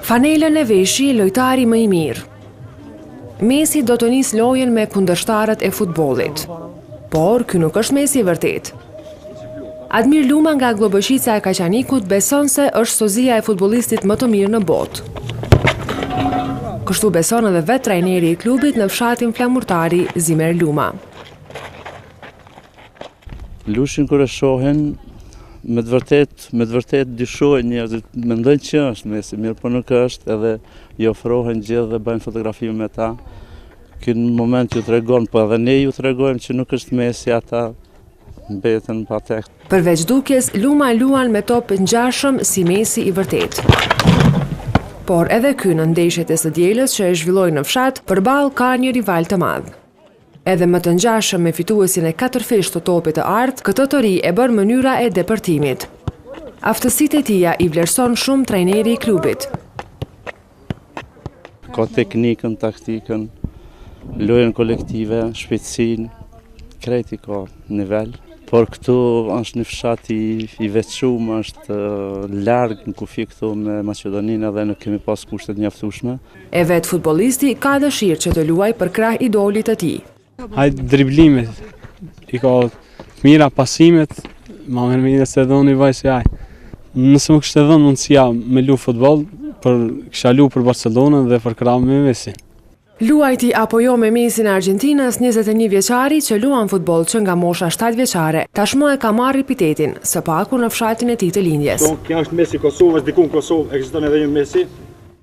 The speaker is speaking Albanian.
Fanelën e veshi lojtari më i mirë. Messi do të nis lojën me kundërshtarët e futbollit. Por ky nuk është Messi i vërtet. Admir Luma nga Globëshica e Kaqanikut beson se është sozia e futbollistit më të mirë në botë. Kështu beson edhe vetë trajneri i klubit në fshatin flamurtari Zimer Luma. Lushin kur e shohin, me të vërtet dyshohen njerëzit, mendojnë që është Messi, mirë po nuk është, edhe i ofrohen gjithë dhe bëjnë fotografi me ta. Ky në moment ju tregon, po edhe ne ju tregojmë që nuk është Messi, ata mbeten pa tek. Përveç dukjes, Luma luan me top ngjashëm si Messi i vërtet. Por edhe ky në ndeshjet e së dielës që e zhvilloi në fshat, përballë ka një rival të madh. Edhe më të ngjashëm me fituesin e 4 fish të topit të artë, këtë të ri e bën mënyra e depërtimit. Aftësitë e tija i vlerëson shumë trajneri i klubit. Ka teknikën, taktikën, lojën kolektive, shpejtësinë, krejt i ka nivel. Por këtu është një fshat i veçuar, është larg në kufi këtu me Maqedoninë dhe nuk kemi pas kushtet mjaftueshme. E vetë futbollisti ka dëshirë që të luajë për krah idolit të tij. Hajde driblimet, i ka mira pasimet, ma më mirë se dhoni vaj se aj. Nëse më kështë dhënë mundësia me lu futbol, kisha lu për Barcelonën dhe për krahun me Messi. Luajti apo jo me Messin e Argentinas, 21 vjeçari që luan futboll që nga mosha 7 vjeçare, tashmë e ka marrë epitetin, së paku në fshatin e tij të lindjes. Kjo është Messi Kosovës, diku në Kosovë ekziston edhe një Messi.